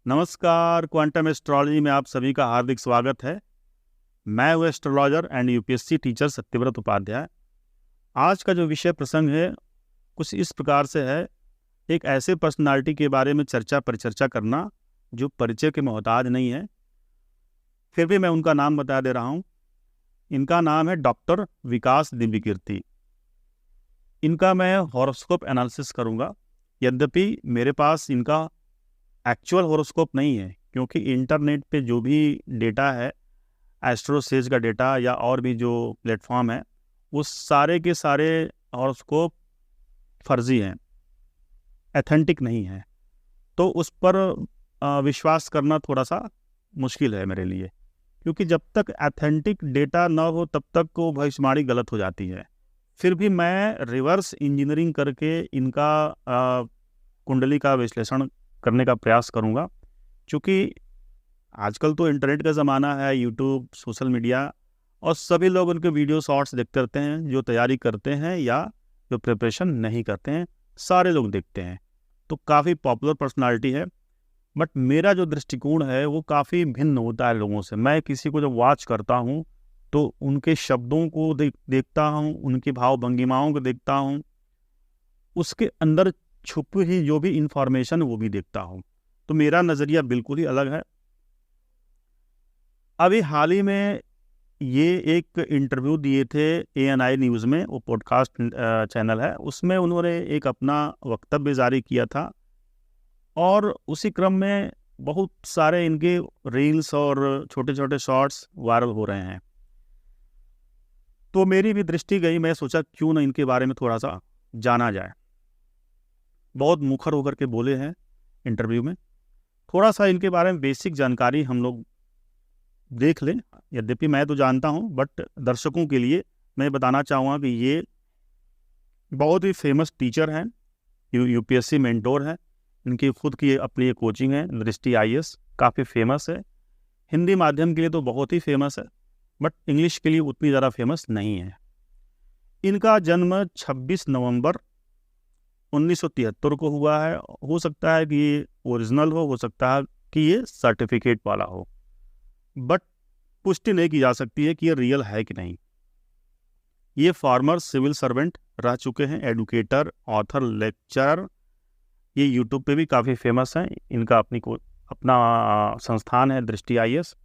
नमस्कार, quantum astrology में आप सभी का हार्दिक स्वागत है। मैं हूँ astrologer and UPSC teacher Satyavrat Upadhyay. आज का जो विषय प्रसंग है कुछ इस प्रकार से है। एक ऐसे पर्सनालिटी के बारे में परिचर्चा करना जो परिचय के मोहताज नहीं है, फिर भी मैं उनका नाम बता दे रहा हूँ। इनका नाम है डॉक्टर विकास दिव्यकीर्ति। इनका मैं हॉरोस्कोप एनालिसिस करूँगा। यद्यपि मेरे पास इनका एक्चुअल हॉरोस्कोप नहीं है, क्योंकि इंटरनेट पे जो भी डेटा है, एस्ट्रोसेज का डेटा या और भी जो प्लेटफॉर्म है, वो सारे के सारे हॉरोस्कोप फर्जी हैं, एथेंटिक नहीं है। तो उस पर विश्वास करना थोड़ा सा मुश्किल है मेरे लिए, क्योंकि जब तक एथेंटिक डेटा ना हो तब तक वो भविष्यवाणी गलत हो जाती है। फिर भी मैं रिवर्स इंजीनियरिंग करके इनका कुंडली का विश्लेषण करने का प्रयास करूंगा। क्योंकि आजकल तो इंटरनेट का ज़माना है, यूट्यूब, सोशल मीडिया, और सभी लोग उनके वीडियो शॉर्ट्स देखते रहते हैं। जो तैयारी करते हैं या जो प्रिपरेशन नहीं करते हैं, सारे लोग देखते हैं। तो काफ़ी पॉपुलर पर्सनालिटी है, बट मेरा जो दृष्टिकोण है वो काफ़ी भिन्न होता है लोगों से। मैं किसी को जब वॉच करता हूँ तो उनके शब्दों को देखता हूँ, उनकी भाव भंगिमाओं को देखता हूँ, उसके अंदर छुपी हुई जो भी इंफॉर्मेशन वो भी देखता हूँ। तो मेरा नज़रिया बिल्कुल ही अलग है। अभी हाल ही में ये एक इंटरव्यू दिए थे ANI न्यूज़ में, वो पॉडकास्ट चैनल है, उसमें उन्होंने एक अपना वक्तव्य जारी किया था, और उसी क्रम में बहुत सारे इनके रील्स और छोटे छोटे शॉर्ट्स वायरल हो रहे हैं। तो मेरी भी दृष्टि गई, मैं सोचा क्यों ना इनके बारे में थोड़ा सा जाना जाए। बहुत मुखर होकर के बोले हैं इंटरव्यू में। थोड़ा सा इनके बारे में बेसिक जानकारी हम लोग देख लें। यद्यपि मैं तो जानता हूं, बट दर्शकों के लिए मैं बताना चाहूँगा कि ये बहुत ही फेमस टीचर हैं, यूपीएससी मेंटोर हैं। इनकी खुद की अपनी कोचिंग है, दृष्टि IAS, काफ़ी फेमस है। हिंदी माध्यम के लिए तो बहुत ही फेमस है, बट इंग्लिश के लिए उतनी ज़्यादा फेमस नहीं है। इनका जन्म 26 नवंबर 1973 को हुआ है। हो सकता है कि ये ओरिजिनल हो सकता है कि ये सर्टिफिकेट वाला हो, बट पुष्टि नहीं की जा सकती है कि ये रियल है कि नहीं। ये फॉर्मर सिविल सर्वेंट रह चुके हैं, एडुकेटर, ऑथर, लेक्चरर। ये यूट्यूब पे भी काफ़ी फेमस हैं। इनका अपना संस्थान है, दृष्टि IAS।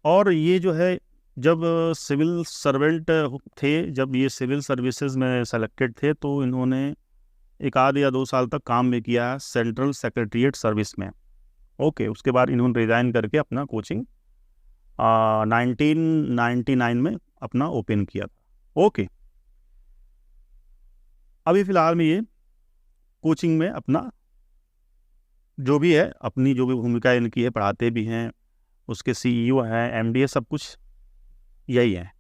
और ये जो है, जब सिविल सर्वेंट थे, जब ये सिविल सर्विसेज में सेलेक्टेड थे, तो इन्होंने 1 या 2 साल तक काम भी किया है सेंट्रल सेक्रेटरीट सर्विस में। ओके, उसके बाद इन्होंने रिज़ाइन करके अपना कोचिंग 1999 में अपना ओपन किया था। ओके, अभी फ़िलहाल में ये कोचिंग में अपना जो भी है, अपनी जो भी भूमिका इनकी है, पढ़ाते भी हैं, उसके CEO हैं, MD है, सब कुछ यही है।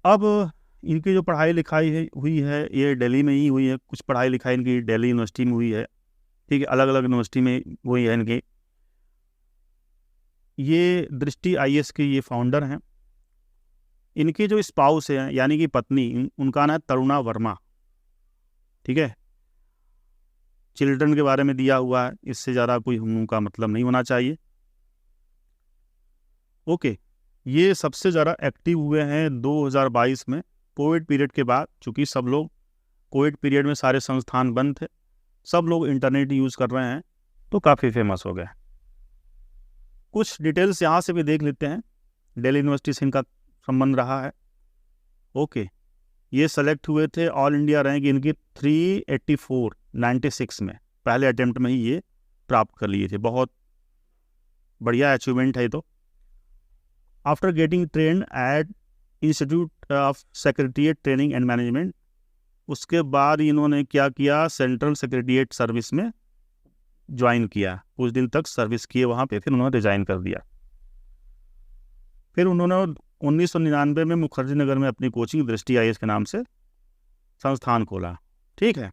अब इनकी जो पढ़ाई लिखाई हुई है, ये दिल्ली में ही हुई है। कुछ पढ़ाई लिखाई इनकी दिल्ली यूनिवर्सिटी में हुई है, ठीक है, अलग अलग यूनिवर्सिटी में हुई है इनकी। ये दृष्टि IAS के ये फाउंडर हैं। इनके जो स्पाउस हैं, यानी कि पत्नी, उनका नाम है तरुणा वर्मा, ठीक है। चिल्ड्रन के बारे में दिया हुआ है, इससे ज़्यादा कोई हम का मतलब नहीं होना चाहिए। ओके, ये सबसे ज़्यादा एक्टिव हुए हैं 2022 में, कोविड पीरियड के बाद। चूँकि सब लोग कोविड पीरियड में सारे संस्थान बंद थे, सब लोग इंटरनेट यूज़ कर रहे हैं, तो काफ़ी फेमस हो गए। कुछ डिटेल्स यहाँ से भी देख लेते हैं। दिल्ली यूनिवर्सिटी से इनका संबंध रहा है। ओके, ये सेलेक्ट हुए थे, ऑल इंडिया रैंक इनकी 384 96 में, पहले अटेम्प्ट में ही ये प्राप्त कर लिए थे। बहुत बढ़िया अचीवमेंट है ये तो। After getting trained at institute of secretariat training and management, उसके बाद इन्होंने क्या किया, सेंट्रल सेक्रेटरीट सर्विस में ज्वाइन किया। कुछ दिन तक सर्विस किए वहाँ पे, फिर उन्होंने रिजाइन कर दिया। फिर उन्होंने 1999 में मुखर्जी नगर में अपनी कोचिंग दृष्टि IAS के नाम से संस्थान खोला, ठीक है।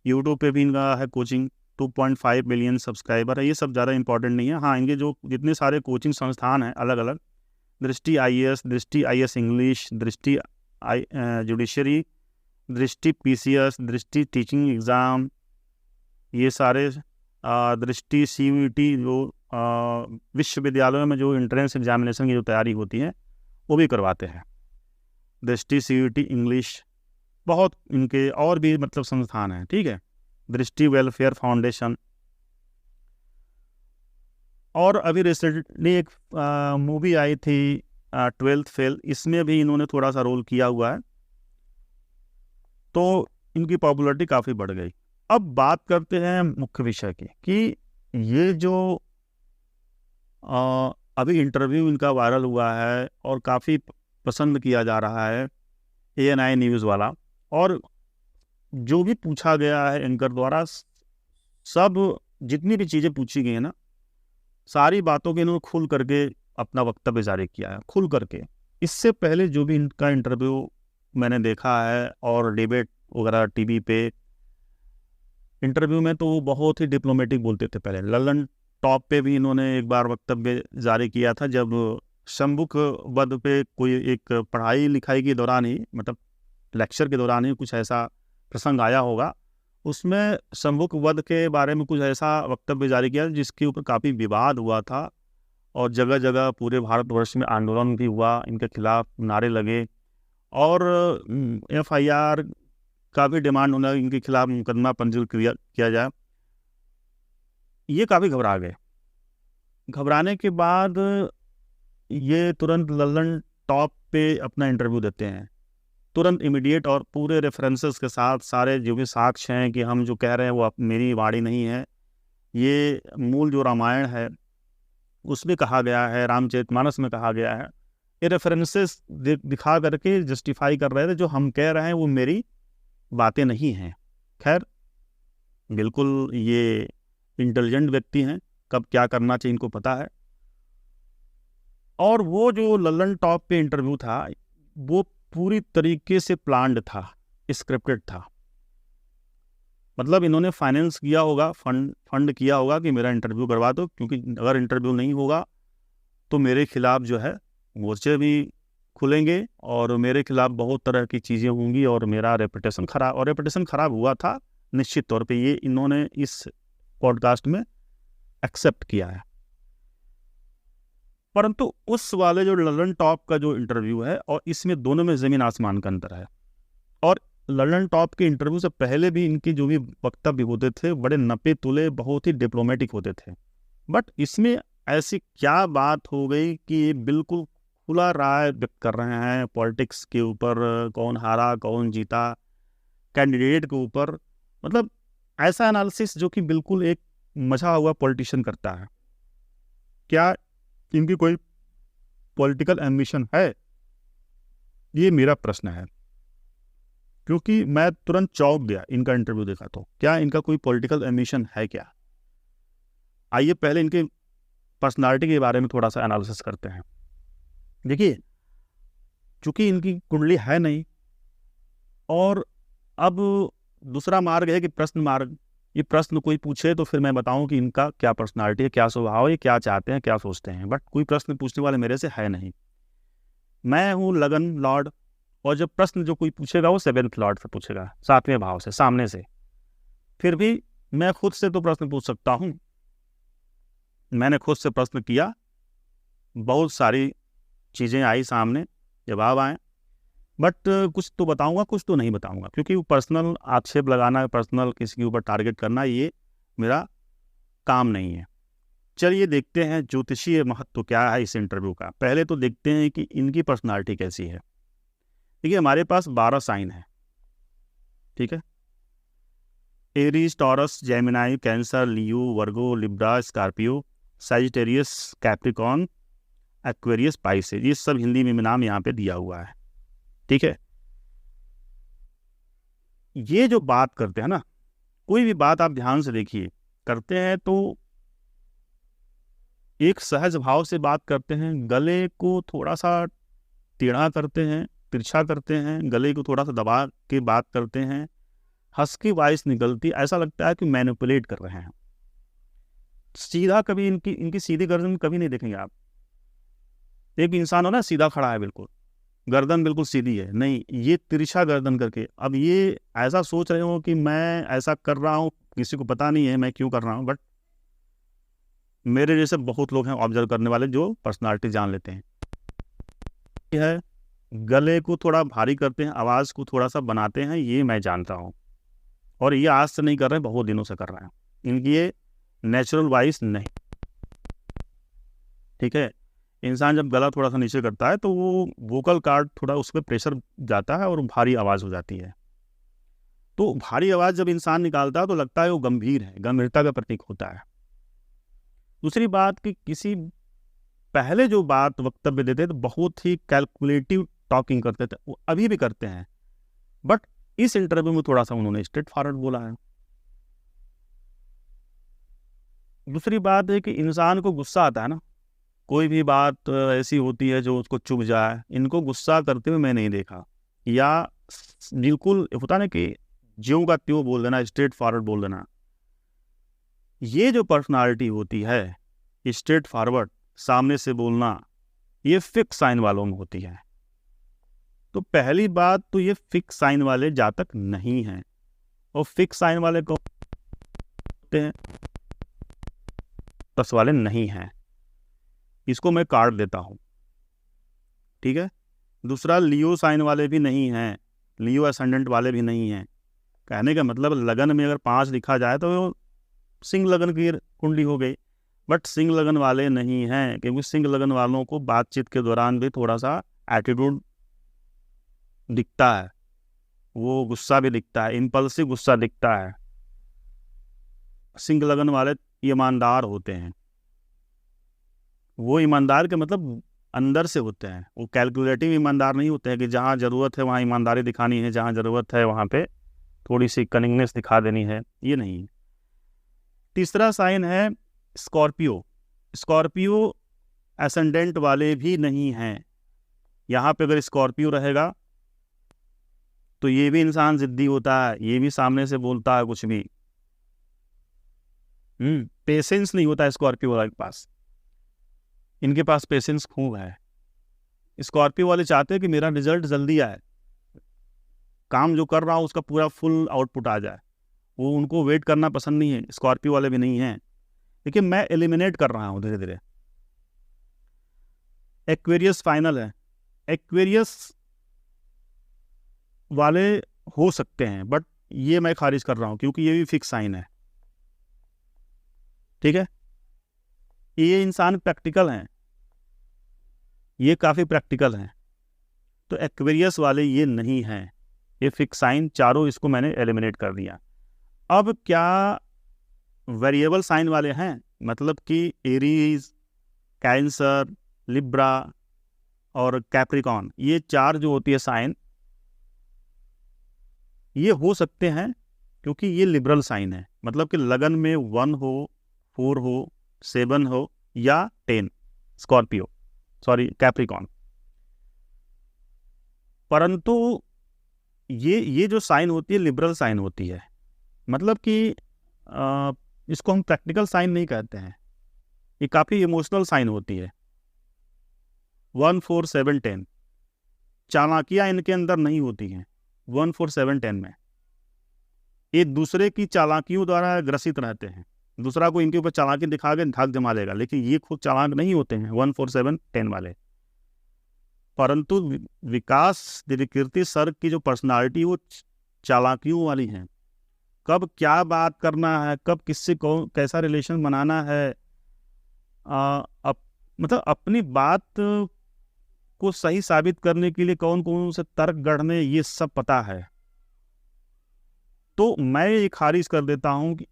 यूट्यूब पे भी इनका है कोचिंग, 2.5 मिलियन सब्सक्राइबर है। ये सब ज़्यादा इंपॉर्टेंट नहीं है। हाँ, इनके जो जितने सारे कोचिंग संस्थान हैं अलग अलग, दृष्टि IAS, दृष्टि IAS इंग्लिश, दृष्टि जुडिशरी, दृष्टि PCS, दृष्टि टीचिंग एग्ज़ाम, ये सारे दृष्टि, CVT जो विश्वविद्यालयों में जो एंट्रेंस एग्जामिनेशन की जो तैयारी होती है वो भी करवाते हैं। दृष्टि, CVT, इंग्लिश, बहुत इनके और भी मतलब संस्थान हैं, ठीक है। दृष्टि वेलफेयर फाउंडेशन। और अभी रिसेंटली एक मूवी आई थी 12th फेल, इसमें भी इन्होंने थोड़ा सा रोल किया हुआ है, तो इनकी पॉपुलैरिटी काफ़ी बढ़ गई। अब बात करते हैं मुख्य विषय की कि ये जो अभी इंटरव्यू इनका वायरल हुआ है और काफ़ी पसंद किया जा रहा है, ANI न्यूज़ वाला, और जो भी पूछा गया है एंकर द्वारा, सब जितनी भी चीज़ें पूछी गई हैं ना, सारी बातों के इन्होंने खुल करके अपना वक्तव्य जारी किया है, खुल करके। इससे पहले जो भी इनका इंटरव्यू मैंने देखा है और डिबेट वगैरह टीवी पे इंटरव्यू में, तो वो बहुत ही डिप्लोमेटिक बोलते थे। पहले ललन टॉप पे भी इन्होंने एक बार वक्तव्य जारी किया था, जब शंभुक वध पे कोई एक पढ़ाई लिखाई के दौरान ही, मतलब लेक्चर के दौरान ही कुछ ऐसा प्रसंग आया होगा, उसमें शंभुक वध के बारे में कुछ ऐसा वक्तव्य जारी किया जिसके ऊपर काफ़ी विवाद हुआ था और जगह जगह पूरे भारतवर्ष में आंदोलन भी हुआ, इनके खिलाफ नारे लगे और FIR का भी डिमांड होना, इनके खिलाफ मुकदमा पंजीकृत किया जाए। ये काफ़ी घबरा गए। घबराने के बाद ये तुरंत ललन टॉप पे अपना इंटरव्यू देते हैं, तुरंत इमीडिएट और पूरे रेफरेंसेस के साथ, सारे जो भी साक्ष्य हैं कि हम जो कह रहे हैं वो मेरी वाणी नहीं है, ये मूल जो रामायण है उसमें कहा गया है, रामचरितमानस में कहा गया है, ये रेफरेंसेस दिखा करके जस्टिफाई कर रहे थे, जो हम कह रहे हैं वो मेरी बातें नहीं हैं। खैर, बिल्कुल ये इंटेलिजेंट व्यक्ति हैं, कब क्या करना चाहिए इनको पता है। और वो जो ललन टॉप पे इंटरव्यू था वो पूरी तरीके से प्लान्ड था, स्क्रिप्टेड था। मतलब इन्होंने फाइनेंस किया होगा, फंड किया होगा कि मेरा इंटरव्यू करवा दो, क्योंकि अगर इंटरव्यू नहीं होगा तो मेरे खिलाफ जो है मोर्चे भी खुलेंगे और मेरे खिलाफ बहुत तरह की चीज़ें होंगी और मेरा रेपुटेशन खराब, और रेपुटेशन खराब हुआ था निश्चित तौर पे, ये इन्होंने इस पॉडकास्ट में एक्सेप्ट किया है। परंतु उस वाले जो ललन टॉप का जो इंटरव्यू है और इसमें दोनों में ज़मीन आसमान का अंतर है। और ललन टॉप के इंटरव्यू से पहले भी इनके जो भी वक्तव्य होते थे बड़े नपे तुले, बहुत ही डिप्लोमेटिक होते थे। बट इसमें ऐसी क्या बात हो गई कि ये बिल्कुल खुला राय व्यक्त कर रहे हैं पॉलिटिक्स के ऊपर, कौन हारा कौन जीता, कैंडिडेट के ऊपर, मतलब ऐसा एनालिसिस जो कि बिल्कुल एक मजा हुआ पॉलिटिशियन करता है। क्या इनकी कोई पॉलिटिकल एम्बिशन है, ये मेरा प्रश्न है, क्योंकि मैं तुरंत चौंक गया इनका इंटरव्यू देखा तो। क्या इनका कोई पॉलिटिकल एम्बिशन है क्या? आइए पहले इनके पर्सनालिटी के बारे में थोड़ा सा एनालिसिस करते हैं। देखिए, चूंकि इनकी कुंडली है नहीं, और अब दूसरा मार्ग है कि प्रश्न मार्ग। ये प्रश्न कोई पूछे तो फिर मैं बताऊं कि इनका क्या पर्सनालिटी है, क्या स्वभाव है, क्या चाहते हैं, क्या सोचते हैं। बट कोई प्रश्न पूछने वाले मेरे से है नहीं। मैं हूँ लगन लॉर्ड, और जब प्रश्न जो कोई पूछेगा वो 7th लॉर्ड से पूछेगा, 7वें भाव से, सामने से। फिर भी मैं खुद से तो प्रश्न पूछ सकता हूँ। मैंने खुद से प्रश्न किया, बहुत सारी चीज़ें आई सामने, जवाब आए, बट कुछ तो बताऊंगा, कुछ तो नहीं बताऊंगा, क्योंकि वो पर्सनल आक्षेप लगाना, पर्सनल किसी के ऊपर टारगेट करना, ये मेरा काम नहीं है। चलिए देखते हैं ज्योतिषीय महत्व क्या है इस इंटरव्यू का। पहले तो देखते हैं कि इनकी पर्सनालिटी कैसी है। देखिए, हमारे पास 12 साइन है, ठीक है। Aries, Taurus, Gemini, Cancer, Leo, Virgo, Libra, Scorpio, Sagittarius, Capricorn, Aquarius, Pisces, ये सब हिंदी में नाम यहाँ पे दिया हुआ है, ठीक है। ये जो बात करते हैं ना, कोई भी बात आप ध्यान से देखिए, करते हैं तो एक सहज भाव से बात करते हैं, गले को थोड़ा सा टेढ़ा करते हैं, तिरछा करते हैं, गले को थोड़ा सा दबा के बात करते हैं, हंसकी वॉइस निकलती, ऐसा लगता है कि मैनिपुलेट कर रहे हैं। सीधा कभी इनकी सीधी गर्दन कभी नहीं देखेंगे आप। एक इंसान हो ना सीधा खड़ा है बिल्कुल, गर्दन बिल्कुल सीधी है, नहीं, ये तिरछा गर्दन करके। अब ये ऐसा सोच रहे हो कि मैं ऐसा कर रहा हूँ, किसी को पता नहीं है मैं क्यों कर रहा हूँ, बट मेरे जैसे बहुत लोग हैं ऑब्जर्व करने वाले जो पर्सनालिटी जान लेते हैं। ये है, गले को थोड़ा भारी करते हैं, आवाज़ को थोड़ा सा बनाते हैं, ये मैं जानता हूँ। और ये आज से नहीं कर रहे हैं, बहुत दिनों से कर रहे हैं। इनकी ये नेचुरल वॉइस नहीं, ठीक है। इंसान जब गला थोड़ा सा नीचे करता है तो वो वोकल कार्ड थोड़ा उस पर प्रेशर जाता है और भारी आवाज़ हो जाती है। तो भारी आवाज़ जब इंसान निकालता है तो लगता है वो गंभीर है, गंभीरता का प्रतीक होता है। दूसरी बात कि किसी पहले जो बात वक्तव्य देते तो बहुत ही कैलकुलेटिव टॉकिंग करते थे, वो अभी भी करते हैं, बट इस इंटरव्यू में थोड़ा सा उन्होंने स्ट्रेट फॉरवर्ड बोला है। दूसरी बात है कि इंसान को गुस्सा आता है ना, कोई भी बात ऐसी होती है जो उसको चुभ जाए, इनको गुस्सा करते हुए मैं नहीं देखा, या बिल्कुल होता ना कि ज्यों का त्यों बोल देना, स्ट्रेट फॉरवर्ड बोल देना। ये जो पर्सनालिटी होती है, स्ट्रेट फॉरवर्ड सामने से बोलना, ये फिक्स साइन वालों में होती है। तो पहली बात तो ये फिक्स साइन वाले जातक नहीं हैं। और फिक्स साइन वाले कौन होते हैं? प्लस वाले नहीं हैं, इसको मैं कार्ड देता हूं, ठीक है। दूसरा, लियो साइन वाले भी नहीं हैं, लियो असेंडेंट वाले भी नहीं हैं। कहने का मतलब लगन में अगर 5 लिखा जाए तो सिंह लगन की कुंडली हो गई, बट सिंह लगन वाले नहीं हैं, क्योंकि सिंह लगन वालों को बातचीत के दौरान भी थोड़ा सा एटीट्यूड दिखता है, वो गुस्सा भी दिखता है, इम्पल्सिव गुस्सा दिखता है। सिंह लगन वाले ईमानदार होते हैं, वो ईमानदार के मतलब अंदर से होते हैं, वो कैलकुलेटिव ईमानदार नहीं होते हैं कि जहाँ ज़रूरत है वहाँ ईमानदारी दिखानी है, जहाँ ज़रूरत है वहाँ पे थोड़ी सी कनिंगनेस दिखा देनी है, ये नहीं। तीसरा साइन है स्कॉर्पियो। स्कॉर्पियो एसेंडेंट वाले भी नहीं हैं। यहाँ पे अगर स्कॉर्पियो रहेगा तो ये भी इंसान जिद्दी होता है, ये भी सामने से बोलता है कुछ भी, पेशेंस नहीं होता है स्कॉर्पियो वाले के पास। इनके पास पेशेंस खूब है। स्कॉर्पियो वाले चाहते हैं कि मेरा रिजल्ट जल्दी आए, काम जो कर रहा हूँ उसका पूरा फुल आउटपुट आ जाए, वो उनको वेट करना पसंद नहीं है। स्कॉर्पियो वाले भी नहीं हैं, लेकिन मैं एलिमिनेट कर रहा हूँ धीरे धीरे। एक्वेरियस फाइनल है। एक्वेरियस वाले हो सकते हैं, बट ये मैं खारिज कर रहा हूँ क्योंकि ये भी फिक्स साइन है, ठीक है। ये इंसान प्रैक्टिकल हैं, ये काफ़ी प्रैक्टिकल हैं, तो एक्वेरियस वाले ये नहीं हैं, ये फिक्स साइन चारों, इसको मैंने एलिमिनेट कर दिया। अब क्या वेरिएबल साइन वाले हैं, मतलब कि एरीज, कैंसर, लिब्रा और कैप्रिकॉन, ये 4 जो होती है साइन, ये हो सकते हैं क्योंकि ये लिबरल साइन है, मतलब कि लगन में 1 हो, 4 हो, 7 हो या 10, कैप्रिकॉन। परंतु ये जो साइन होती है लिबरल साइन होती है, मतलब कि इसको हम प्रैक्टिकल साइन नहीं कहते हैं, ये काफ़ी इमोशनल साइन होती है। 1, 4, 7, 10 चालाकियाँ इनके अंदर नहीं होती हैं। 1, 4, 7, 10 में ये दूसरे की चालाकियों द्वारा ग्रसित रहते हैं, दूसरा को इनके ऊपर चालाकी दिखा के धाक जमा लेगा, लेकिन ये खुद चालाक नहीं होते हैं 1, 4, 7, 10 वाले। परंतु विकास दिव्यकीर्ति सर की जो पर्सनालिटी वो चालाकियों वाली है, कब क्या बात करना है, कब किससे कैसा रिलेशन बनाना है, मतलब अपनी बात को सही साबित करने के लिए कौन कौन से तर्क गढ़ने, ये सब पता है। तो मैं ये खारिज कर देता हूं कि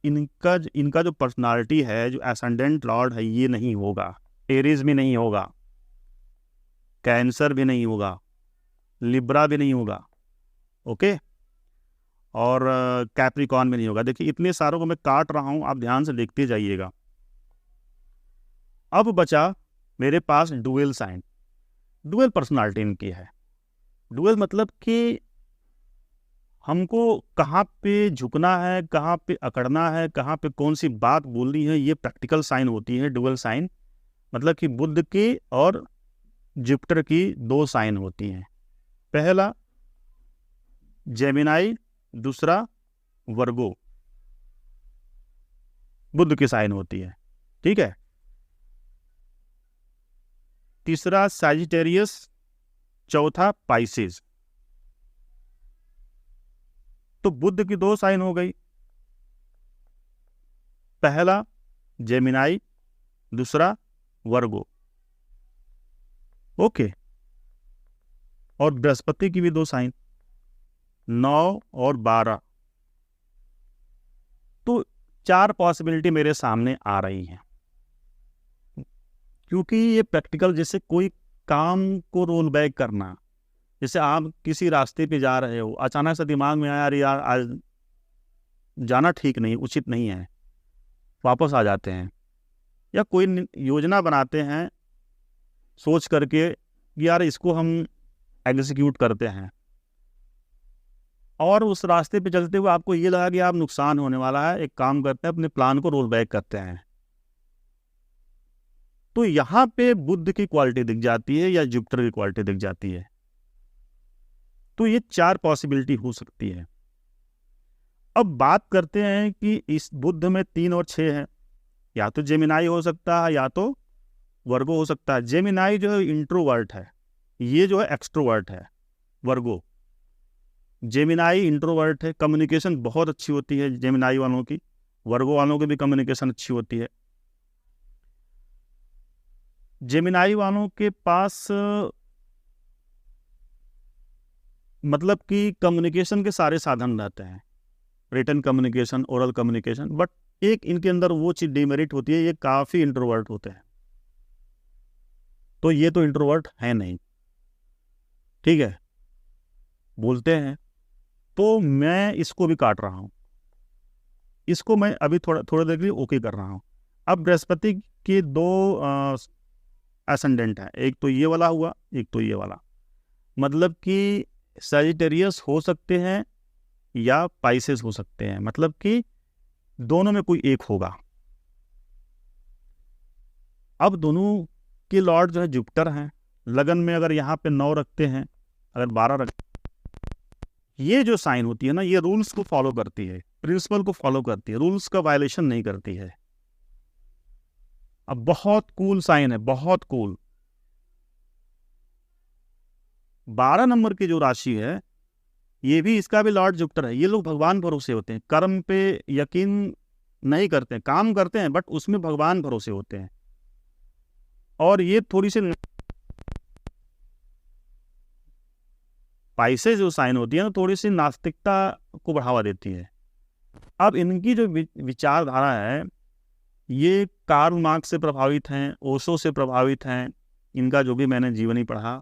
इनका जो पर्सनालिटी है, जो एसेंडेंट लॉर्ड है, ये नहीं होगा। एरीज भी नहीं होगा, कैंसर भी नहीं होगा, लिब्रा भी नहीं होगा, ओके, और कैप्रिकॉन भी नहीं होगा। देखिए इतने सारों को मैं काट रहा हूं, आप ध्यान से देखते जाइएगा। अब बचा मेरे पास डुअल साइन। डुअल पर्सनालिटी इनकी है। डुअल मतलब कि हमको कहाँ पे झुकना है, कहाँ पे अकड़ना है, कहाँ पे कौन सी बात बोलनी है, ये प्रैक्टिकल साइन होती है डुअल साइन। मतलब कि बुध की और जुपिटर की 2 साइन होती हैं, पहला जेमिनाई, दूसरा वर्गो, बुध की साइन होती है। ठीक है, तीसरा सैजिटेरियस, चौथा पाइसेस। तो बुध की 2 साइन हो गई, पहला जेमिनाई, दूसरा वर्गो। ओके, और बृहस्पति की भी 2 साइन, 9 और 12। तो 4 पॉसिबिलिटी मेरे सामने आ रही हैं, क्योंकि ये प्रैक्टिकल, जैसे कोई काम को रोल बैक करना, जैसे आप किसी रास्ते पे जा रहे हो, अचानक से दिमाग में आया यार आज जाना ठीक नहीं, उचित नहीं है, वापस आ जाते हैं। या कोई योजना बनाते हैं सोच करके कि यार इसको हम एग्जीक्यूट करते हैं, और उस रास्ते पे चलते हुए आपको ये लगा कि आप नुकसान होने वाला है, एक काम करते हैं अपने प्लान को रोल बैक करते हैं। तो यहाँ पे बुध की क्वालिटी दिख जाती है या जुपिटर की क्वालिटी दिख जाती है। तो ये 4 पॉसिबिलिटी हो सकती है। अब बात करते हैं कि इस बुध में 3 और 6 है, या तो जेमिनाई हो सकता है या तो वर्गो हो सकता है। जेमिनाई जो है इंट्रोवर्ट है, ये जो है एक्सट्रोवर्ट है वर्गो। जेमिनाई इंट्रोवर्ट है, कम्युनिकेशन बहुत अच्छी होती है जेमिनाई वालों की, वर्गो वालों की भी कम्युनिकेशन अच्छी होती है। जेमिनाई वालों के पास मतलब कि कम्युनिकेशन के सारे साधन रहते हैं, written communication, oral communication, but एक इनके अंदर वो चीज डिमेरिट होती है, ये काफी इंट्रोवर्ट होते हैं। तो ये तो इंट्रोवर्ट है नहीं, ठीक है, बोलते हैं। तो मैं इसको भी काट रहा हूं, इसको मैं अभी थोड़ा देर के लिए ओके कर रहा हूं। अब बृहस्पति के 2 एसेंडेंट है, एक तो ये वाला हुआ, एक तो ये वाला, मतलब कि सैजिटेरियस हो सकते हैं या पाइसेस हो सकते हैं, मतलब कि दोनों में कोई एक होगा। अब दोनों के लॉर्ड जो है जुपिटर हैं, लगन में अगर यहाँ पे 9 रखते हैं, अगर 12 रखते, ये जो साइन होती है ना, ये रूल्स को फॉलो करती है, प्रिंसिपल को फॉलो करती है, रूल्स का वायलेशन नहीं करती है। अब बहुत कूल साइन है, बहुत कूल। 12 नंबर की जो राशि है, ये भी, इसका भी लॉर्ड जुपिटर है। ये लोग भगवान भरोसे होते हैं, कर्म पे यकीन नहीं करते हैं, काम करते हैं बट उसमें भगवान भरोसे होते हैं। और ये थोड़ी सी पाइसे जो साइन होती है ना, थोड़ी सी नास्तिकता को बढ़ावा देती है। अब इनकी जो विचारधारा है, ये कार्ल मार्क्स से प्रभावित हैं, ओशो से प्रभावित हैं, इनका जो भी मैंने जीवनी पढ़ा,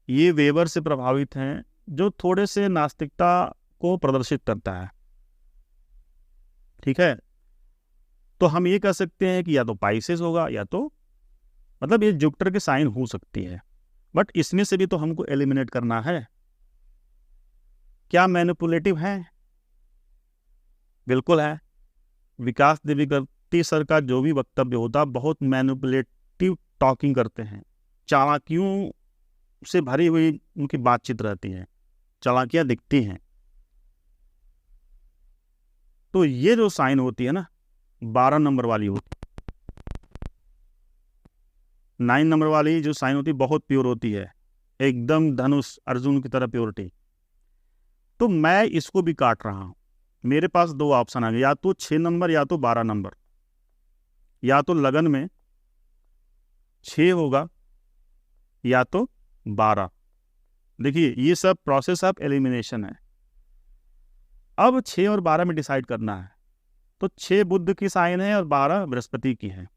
ये वेबर से प्रभावित हैं, जो थोड़े से नास्तिकता को प्रदर्शित करता है। ठीक है, तो हम ये कह सकते हैं कि या तो पाइसेस होगा, या तो मतलब ये जुपिटर के साइन हो सकती है, बट इसमें से भी तो हमको एलिमिनेट करना है। क्या मैनिपुलेटिव है? बिल्कुल है। विकास देवीकर्ती सर का जो भी वक्तव्य होता, बहुत मैनिपुलेटिव टॉकिंग करते हैं, चालाकियों से भरी हुई उनकी बातचीत रहती है, चालाकियां दिखती हैं। तो ये जो साइन होती है ना, 12 नंबर वाली होती, 9 नंबर वाली जो साइन होती है, बहुत प्योर होती है, एकदम धनुष अर्जुन की तरह प्योरिटी। तो मैं इसको भी काट रहा हूं। मेरे पास 2 ऑप्शन आ गए, या तो 6 नंबर या तो 12 नंबर। या तो लगन में 6 होगा या तो 12। देखिए, ये सब प्रोसेस ऑफ एलिमिनेशन है। अब 6 और 12 में डिसाइड करना है। तो 6 बुध की साइन है और 12 बृहस्पति की है।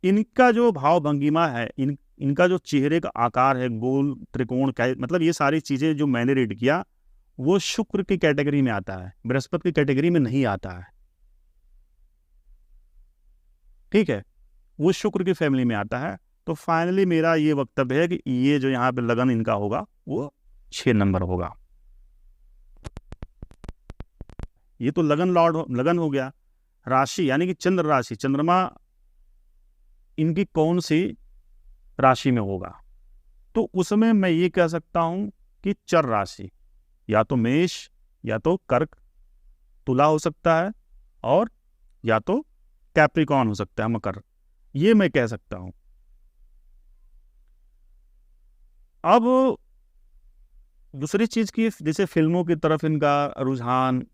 इनका जो भाव भंगिमा है, इनका जो चेहरे का आकार है, गोल, त्रिकोण, मतलब ये सारी चीजें जो मैंने रीड किया, वो शुक्र की कैटेगरी में आता है, बृहस्पति की कैटेगरी में नहीं आता है। ठीक है, वो शुक्र की फैमिली में आता है। तो फाइनली मेरा ये वक्तव्य है कि ये जो यहाँ पे लगन इनका होगा, वो 6 नंबर होगा। ये तो लगन हो गया। राशि यानी कि चंद्र राशि, चंद्रमा इनकी कौन सी राशि में होगा? तो उसमें मैं ये कह सकता हूँ कि चर राशि या तो मेष या तो कर्क तुला हो सकता है, और या तो कैप्रिकॉन हो सकता है मकर, ये मैं कह सकता हूं। अब दूसरी चीज की, जैसे फिल्मों की तरफ इनका रुझान,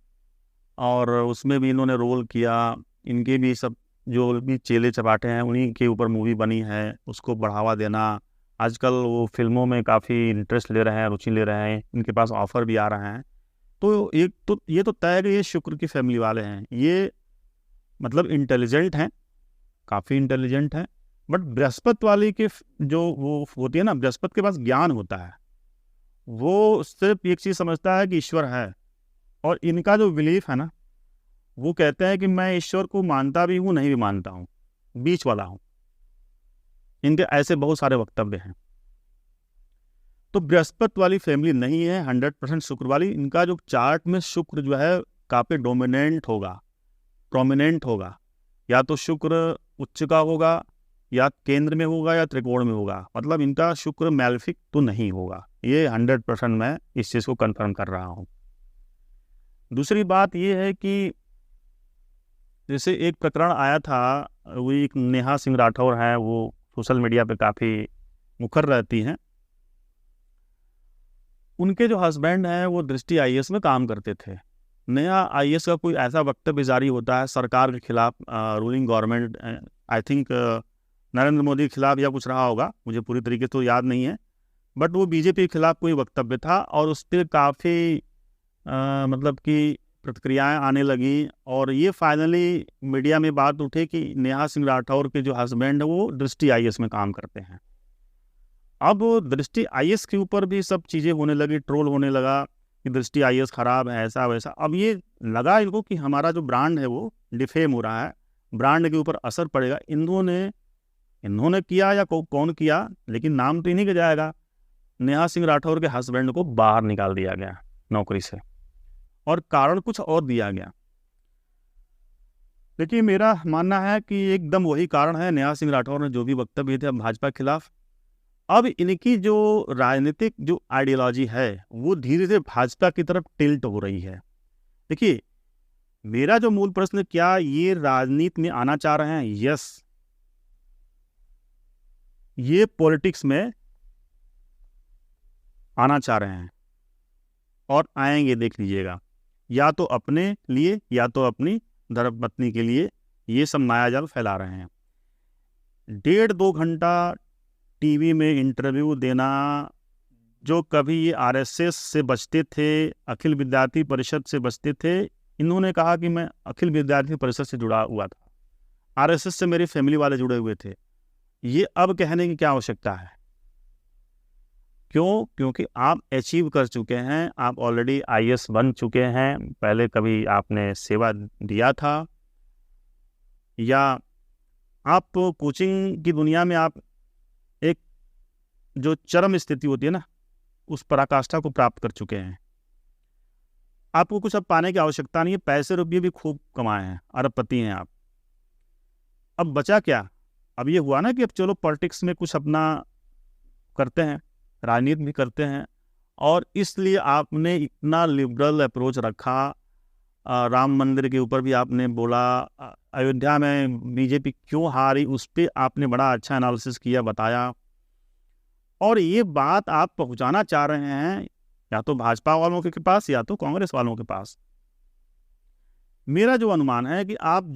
और उसमें भी इन्होंने रोल किया, इनके भी सब जो भी चेले चपाटे हैं उन्हीं के ऊपर मूवी बनी है, उसको बढ़ावा देना। आजकल वो फिल्मों में काफ़ी इंटरेस्ट ले रहे हैं, रुचि ले रहे हैं, इनके पास ऑफर भी आ रहे हैं। तो एक तो ये तो तय है कि ये शुक्र की फैमिली वाले हैं, ये मतलब इंटेलिजेंट हैं, काफ़ी इंटेलिजेंट हैं। बट बृहस्पति वाली के जो वो होती है ना, बृहस्पति के पास ज्ञान होता है, वो सिर्फ एक चीज़ समझता है कि ईश्वर है, और इनका जो बिलीफ है ना, वो कहते हैं कि मैं ईश्वर को मानता भी हूँ नहीं भी मानता हूँ, बीच वाला हूँ। इनके ऐसे बहुत सारे वक्तव्य हैं। तो बृहस्पति वाली फैमिली नहीं है, 100% शुक्र वाली। इनका जो चार्ट में शुक्र जो है काफ़ी डोमिनेंट होगा, प्रोमिनेंट होगा। या तो शुक्र उच्च का होगा, या केंद्र में होगा, या त्रिकोण में होगा। मतलब इनका शुक्र मैलेफिक तो नहीं होगा, ये 100% मैं इस चीज़ को कंफर्म कर रहा हूँ। दूसरी बात ये है कि जैसे एक प्रकरण आया था, वो एक नेहा सिंह राठौर हैं, वो सोशल मीडिया पे काफ़ी मुखर रहती हैं। उनके जो हस्बैंड हैं वो दृष्टि आईएएस में काम करते थे। नया आईएएस का कोई ऐसा वक्तव्य जारी होता है सरकार के खिलाफ, ruling government, I think Narendra Modi के खिलाफ या कुछ रहा होगा, मुझे पूरी तरीके तो याद नहीं है, बट वो बीजेपी के खिलाफ कोई वक्तव्य था, और उस पर काफ़ी मतलब कि प्रतिक्रियाएं आने लगी, और ये फाइनली मीडिया में बात उठी कि नेहा सिंह राठौर के जो हस्बैंड है वो दृष्टि आईएएस में काम करते हैं। अब दृष्टि आईएएस के ऊपर भी सब चीज़ें होने लगी, ट्रोल होने लगा कि दृष्टि आईएएस खराब है, ऐसा वैसा। अब ये लगा इनको कि हमारा जो ब्रांड है वो डिफेम हो रहा है, ब्रांड के ऊपर असर पड़ेगा। इन्होंने किया या कौन किया, लेकिन नाम तो इन्हीं का जाएगा। नेहा सिंह राठौर के हस्बैंड को बाहर निकाल दिया गया नौकरी से, और कारण कुछ और दिया गया। देखिए, मेरा मानना है कि एकदम वही कारण है, नेहा सिंह राठौर ने जो भी वक्तव्य थे भाजपा के खिलाफ। अब इनकी जो राजनीतिक जो आइडियोलॉजी है वो धीरे धीरे भाजपा की तरफ टिल्ट हो रही है। देखिए, मेरा जो मूल प्रश्न, क्या ये राजनीति में आना चाह रहे हैं? यस, ये पॉलिटिक्स में आना चाह रहे हैं, और आएंगे, देख लीजिएगा। या तो अपने लिए या तो अपनी धर्मपत्नी के लिए ये सब मायाजाल फैला रहे हैं। 1.5-2 घंटा टीवी में इंटरव्यू देना, जो कभी ये आरएसएस से बचते थे, अखिल विद्यार्थी परिषद से बचते थे, इन्होंने कहा कि मैं अखिल विद्यार्थी परिषद से जुड़ा हुआ था, आरएसएस से मेरी फैमिली वाले जुड़े हुए थे। ये अब कहने की क्या आवश्यकता है? क्यों? क्योंकि आप अचीव कर चुके हैं, आप ऑलरेडी आईएएस बन चुके हैं, पहले कभी आपने सेवा दिया था, या आप कोचिंग की दुनिया में आप एक जो चरम स्थिति होती है ना, उस पराकाष्ठा को प्राप्त कर चुके हैं। आपको कुछ अब पाने की आवश्यकता नहीं है, पैसे रुपये भी खूब कमाए हैं, अरबपति हैं आप। अब बचा क्या? अब ये हुआ ना कि अब चलो पॉलिटिक्स में कुछ अपना करते हैं, राजनीति भी करते हैं, और इसलिए आपने इतना लिबरल अप्रोच रखा। राम मंदिर के ऊपर भी आपने बोला, अयोध्या में बीजेपी क्यों हारी उस पर आपने बड़ा अच्छा एनालिसिस किया, बताया। और ये बात आप पहुंचाना चाह रहे हैं या तो भाजपा वालों के पास या तो कांग्रेस वालों के पास। मेरा जो अनुमान है कि आप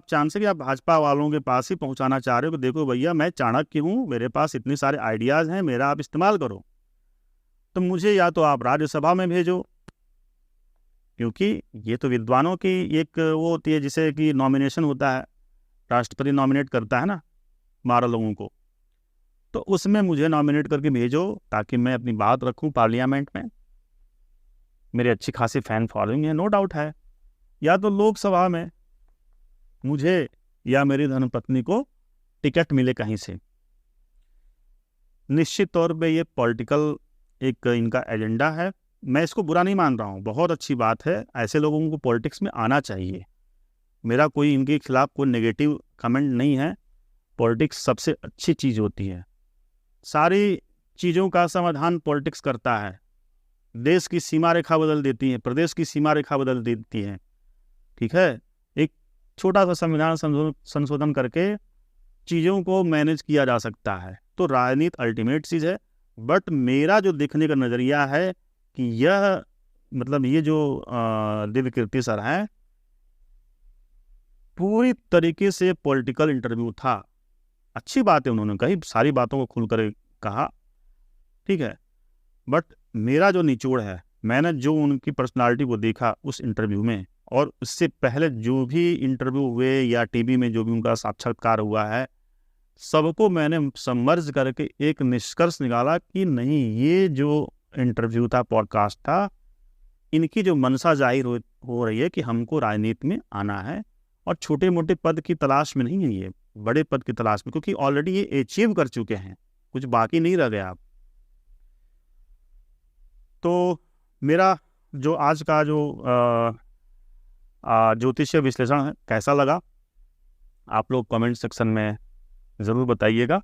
चांस है कि आप भाजपा वालों के पास ही पहुंचाना चाह रहे हो कि देखो भैया, मैं चाणक्य हूं, मेरे पास इतने सारे आइडियाज हैं, मेरा आप इस्तेमाल करो। तो मुझे या तो आप राज्यसभा में भेजो, क्योंकि ये तो विद्वानों की एक वो होती है, जिसे कि नॉमिनेशन होता है, राष्ट्रपति नॉमिनेट करता है ना 12 लोगों को, तो उसमें मुझे नॉमिनेट करके भेजो, ताकि मैं अपनी बात रखूं पार्लियामेंट में। मेरे अच्छी खासी फैन फॉलोइंग है, नो डाउट है। या तो लोकसभा में मुझे या मेरी धर्मपत्नी को टिकट मिले कहीं से। निश्चित तौर पे ये पॉलिटिकल एक इनका एजेंडा है, मैं इसको बुरा नहीं मान रहा हूँ, बहुत अच्छी बात है, ऐसे लोगों को पॉलिटिक्स में आना चाहिए। मेरा कोई इनके खिलाफ कोई नेगेटिव कमेंट नहीं है। पॉलिटिक्स सबसे अच्छी चीज़ होती है, सारी चीज़ों का समाधान पॉलिटिक्स करता है, देश की सीमा रेखा बदल देती है, प्रदेश की सीमा रेखा बदल देती है। ठीक है, एक छोटा सा संविधान संशोधन करके चीज़ों को मैनेज किया जा सकता है। तो राजनीति अल्टीमेट चीज़ है, बट मेरा जो देखने का नज़रिया है कि यह मतलब ये जो दिव्यकीर्ति सर हैं, पूरी तरीके से पॉलिटिकल इंटरव्यू था। अच्छी बात है, उन्होंने कही, सारी बातों को खुल कर कहा, ठीक है, बट मेरा जो निचोड़ है, मैंने जो उनकी पर्सनालिटी को देखा उस इंटरव्यू में, और उससे पहले जो भी इंटरव्यू हुए या टीवी में जो भी उनका साक्षात्कार हुआ है, सबको मैंने समर्ज करके एक निष्कर्ष निकाला कि नहीं, ये जो इंटरव्यू था, पॉडकास्ट था, इनकी जो मंशा जाहिर हो रही है कि हमको राजनीति में आना है, और छोटे मोटे पद की तलाश में नहीं है, ये बड़े पद की तलाश में, क्योंकि ऑलरेडी ये अचीव कर चुके हैं, कुछ बाकी नहीं रह गया। तो मेरा जो आज का जो ज्योतिषीय विश्लेषण है कैसा लगा, आप लोग कमेंट सेक्शन में ज़रूर बताइएगा।